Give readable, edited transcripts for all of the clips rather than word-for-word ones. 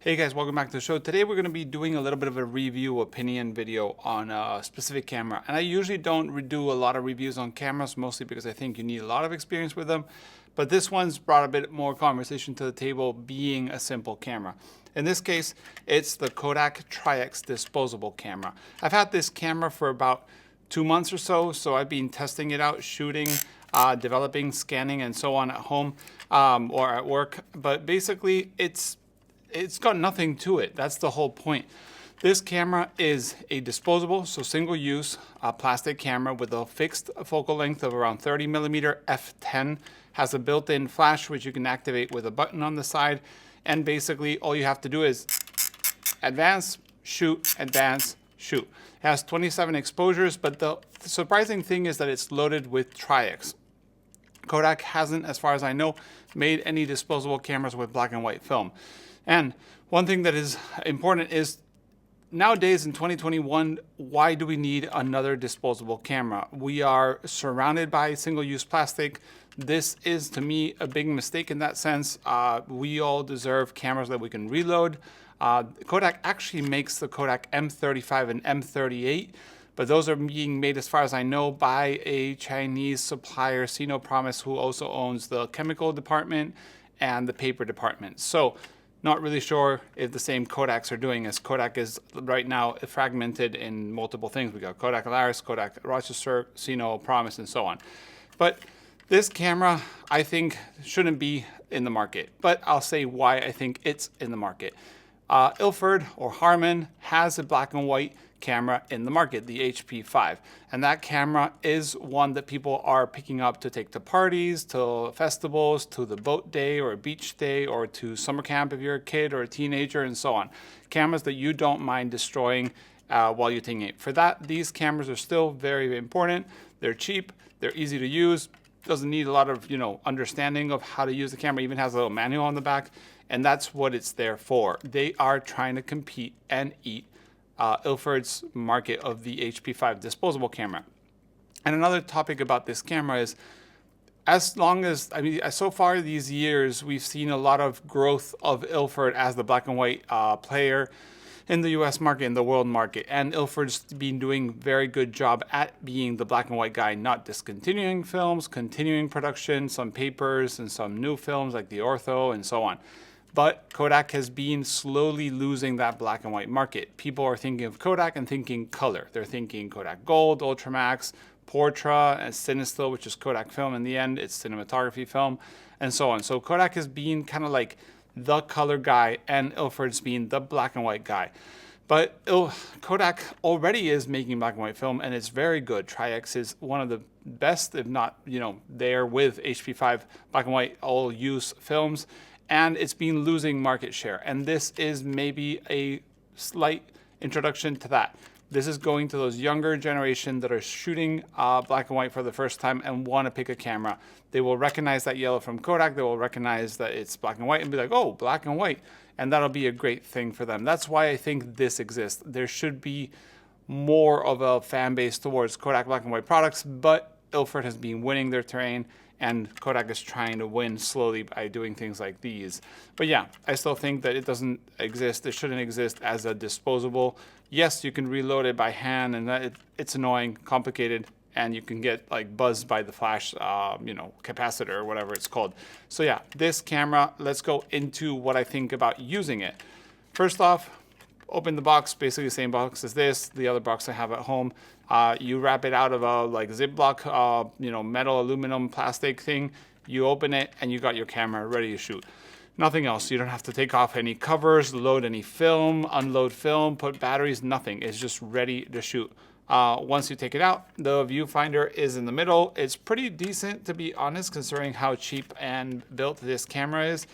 Hey guys, welcome back to the show. Today we're going to be doing a little bit of a review opinion video on a specific camera. And I usually don't do a lot of reviews on cameras, mostly because I think you need a lot of experience with them. But this one's brought a bit more conversation to the table, being a simple camera. In this case, it's the Kodak Trix disposable camera. I've had this camera for about 2 months or so I've been testing it out, shooting, developing, scanning, and so on at home or at work. But basically, it's got nothing to it. That's the whole point. This camera is a disposable, so single-use plastic camera with a fixed focal length of around 30mm f10. Has a built-in flash which you can activate with a button on the side. And basically, all you have to do is advance, shoot, advance, shoot. It has 27 exposures, but the surprising thing is that it's loaded with Trix. Kodak hasn't, as far as I know, made any disposable cameras with black and white film. And one thing that is important is nowadays in 2021, why do we need another disposable camera? We are surrounded by single-use plastic. This is, to me, a big mistake in that sense. We all deserve cameras that we can reload. Kodak actually makes the Kodak M35 and M38, but those are being made, as far as I know, by a Chinese supplier, Sino Promise, who also owns the chemical department and the paper department. So not really sure if the same Kodaks are doing, as Kodak is right now fragmented in multiple things. We got Kodak Alaris, Kodak Rochester, Sino Promise, and so on. But this camera, I think, shouldn't be in the market. But I'll say why I think it's in the market. Ilford or Harman has a black and white camera in the market, the HP5. And that camera is one that people are picking up to take to parties, to festivals, to the boat day or a beach day, or to summer camp if you're a kid or a teenager, and so on. Cameras that you don't mind destroying while you're taking it. For that, these cameras are still very, very important. They're cheap, they're easy to use, doesn't need a lot of understanding of how to use the camera, even has a little manual on the back, and that's what it's there for. They are trying to compete and eat Ilford's market of the HP5 disposable camera. And another topic about this camera is, so far these years, we've seen a lot of growth of Ilford as the black and white player in the US market, in the world market. And Ilford's been doing a very good job at being the black and white guy, not discontinuing films, continuing production, some papers and some new films like the Ortho and so on. But Kodak has been slowly losing that black and white market. People are thinking of Kodak and thinking color. They're thinking Kodak Gold, Ultramax, Portra, and Cinestill, which is Kodak film in the end. It's cinematography film, and so on. So Kodak has been kind of like the color guy, and Ilford's been the black and white guy. But Kodak already is making black and white film, and it's very good. Trix is one of the best, if not, there with HP5 black and white all-use films. And it's been losing market share. And this is maybe a slight introduction to that. This is going to those younger generation that are shooting black and white for the first time and want to pick a camera. They will recognize that yellow from Kodak. They will recognize that it's black and white and be like, oh, black and white. And that'll be a great thing for them. That's why I think this exists. There should be more of a fan base towards Kodak black and white products, but Ilford has been winning their terrain, and Kodak is trying to win slowly by doing things like these. But yeah, I still think that it doesn't exist. It shouldn't exist as a disposable. Yes, you can reload it by hand, and it's annoying, complicated, and you can get like buzzed by the flash, capacitor or whatever it's called. So yeah, this camera, let's go into what I think about using it. First off, open the box, basically the same box as this, the other box I have at home. You wrap it out of a Ziploc, metal, aluminum, plastic thing. You open it and you got your camera ready to shoot. Nothing else. You don't have to take off any covers, load any film, unload film, put batteries, nothing. It's just ready to shoot. Once you take it out, the viewfinder is in the middle. It's pretty decent, to be honest, considering how cheap and built this camera is.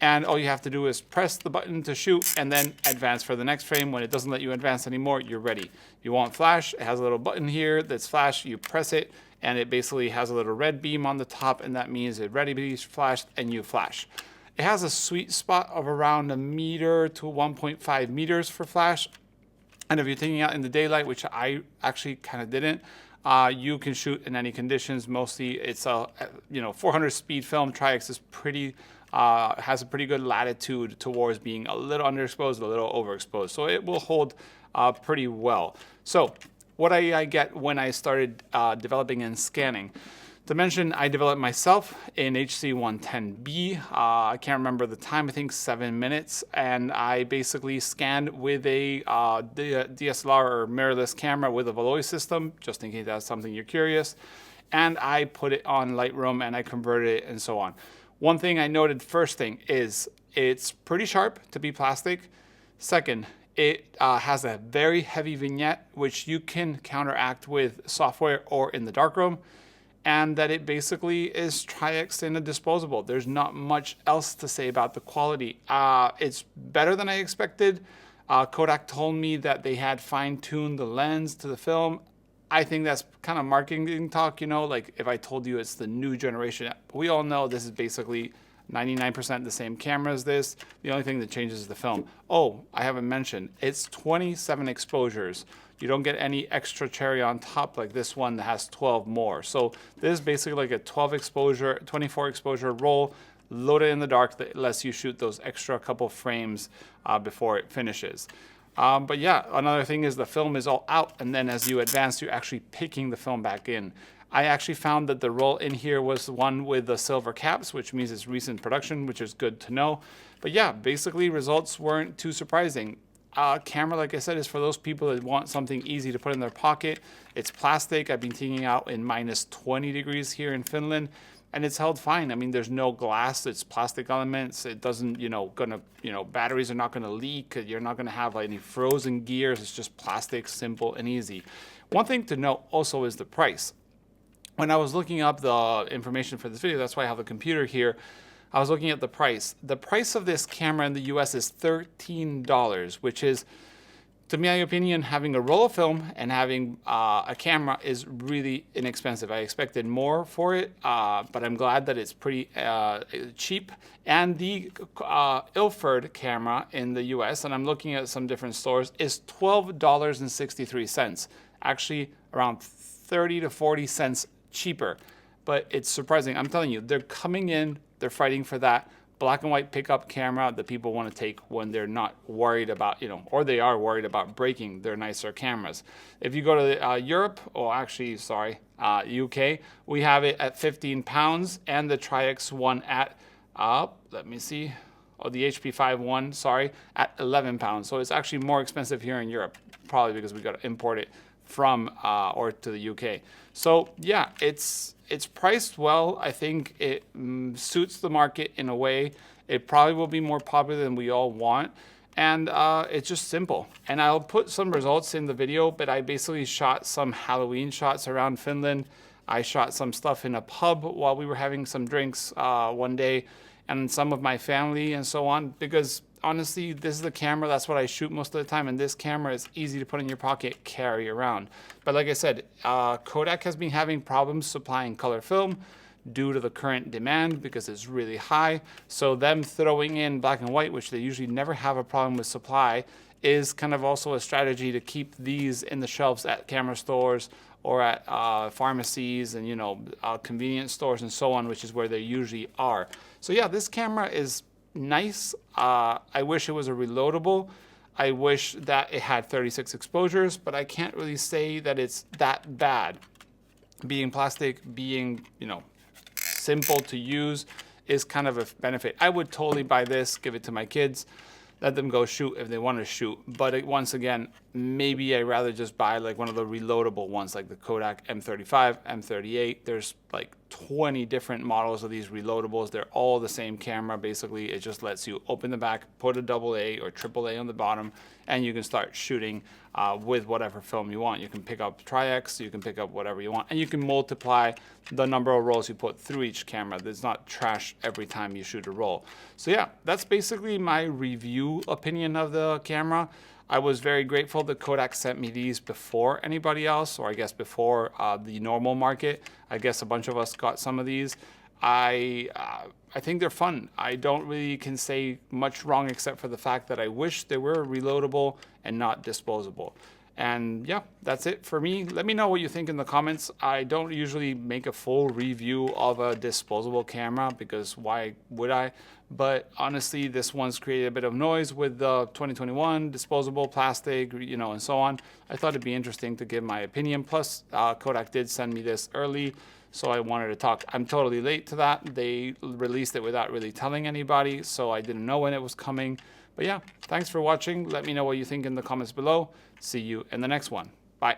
And all you have to do is press the button to shoot and then advance for the next frame. When it doesn't let you advance anymore, you're ready. You want flash, it has a little button here that's flash. You press it and it basically has a little red beam on the top, and that means it's ready to be flashed, and you flash. It has a sweet spot of around 1 meter to 1.5 meters for flash. And if you're taking it out in the daylight, which I actually kind of didn't, you can shoot in any conditions. Mostly it's a 400 speed film. Trix is pretty has a pretty good latitude towards being a little underexposed, a little overexposed. So it will hold pretty well. So what I get when I started developing and scanning. To mention, I developed myself in HC110B. I can't remember the time, I think 7 minutes. And I basically scanned with a DSLR or mirrorless camera with a Valois system, just in case that's something you're curious. And I put it on Lightroom and I converted it and so on. One thing I noted, first thing, is it's pretty sharp to be plastic. Second, it has a very heavy vignette, which you can counteract with software or in the darkroom. And that it basically is Tri-X in a disposable. There's not much else to say about the quality. It's better than I expected. Kodak told me that they had fine-tuned the lens to the film. I think that's kind of marketing talk, you know, like if I told you it's the new generation. We all know this is basically 99% the same camera as this. The only thing that changes is the film. Oh, I haven't mentioned, it's 27 exposures. You don't get any extra cherry on top like this one that has 12 more. So this is basically like a 24 exposure roll loaded in the dark that lets you shoot those extra couple frames before it finishes. But yeah, another thing is the film is all out, and then as you advance, you're actually picking the film back in. I actually found that the roll in here was one with the silver caps, which means it's recent production, which is good to know. But yeah, basically results weren't too surprising. Camera, like I said, is for those people that want something easy to put in their pocket. It's plastic. I've been taking out in minus 20 degrees here in Finland, and it's held fine. I mean, there's no glass. It's plastic elements. It doesn't, batteries are not gonna leak. You're not gonna have any frozen gears. It's just plastic, simple and easy. One thing to note also is the price. When I was looking up the information for this video, that's why I have the computer here, I was looking at the price. The price of this camera in the US is $13, which is, to my opinion, having a roll of film and having a camera is really inexpensive. I expected more for it, but I'm glad that it's pretty cheap. And the Ilford camera in the US, and I'm looking at some different stores, is $12.63. Actually, around 30 to 40 cents cheaper. But it's surprising. I'm telling you, they're coming in, they're fighting for that black and white pickup camera that people want to take when they're not worried about, or they are worried about breaking their nicer cameras. If you go to Europe, or actually, sorry, UK, we have it at 15 pounds and the Tri-X one at, let me see, the HP5 one, sorry, at 11 pounds. So it's actually more expensive here in Europe, probably because we got to import it from or to the UK. So yeah, it's priced well. I think it suits the market in a way. It probably will be more popular than we all want. And it's just simple. And I'll put some results in the video, but I basically shot some Halloween shots around Finland. I shot some stuff in a pub while we were having some drinks one day, and some of my family and so on, because honestly, this is the camera, that's what I shoot most of the time, and this camera is easy to put in your pocket, carry around. But like I said, Kodak has been having problems supplying color film due to the current demand because it's really high. So them throwing in black and white, which they usually never have a problem with supply, is kind of also a strategy to keep these in the shelves at camera stores or at pharmacies and convenience stores and so on, which is where they usually are. So yeah, this camera is nice. I wish it was a reloadable. I wish that it had 36 exposures, but I can't really say that it's that bad. Being plastic, being, simple to use is kind of a benefit. I would totally buy this, give it to my kids, let them go shoot if they want to shoot. But once again, maybe I'd rather just buy like one of the reloadable ones, like the Kodak M35, M38. There's like 20 different models of these reloadables. They're all the same camera. Basically, it just lets you open the back, put a AA or AAA on the bottom, and you can start shooting with whatever film you want. You can pick up Tri-X, you can pick up whatever you want, and you can multiply the number of rolls you put through each camera. There's not trash every time you shoot a roll. So yeah, that's basically my review opinion of the camera. I was very grateful that Kodak sent me these before anybody else, or I guess before the normal market. I guess a bunch of us got some of these. I think they're fun. I don't really can say much wrong except for the fact that I wish they were reloadable and not disposable. And yeah, that's it for me. Let me know what you think in the comments. I don't usually make a full review of a disposable camera because why would I? But honestly, this one's created a bit of noise with the 2021 disposable plastic, you know, and so on. I thought it'd be interesting to give my opinion. Plus, Kodak did send me this early, so I wanted to talk. I'm totally late to that. They released it without really telling anybody, so I didn't know when it was coming. But yeah, thanks for watching. Let me know what you think in the comments below. See you in the next one. Bye.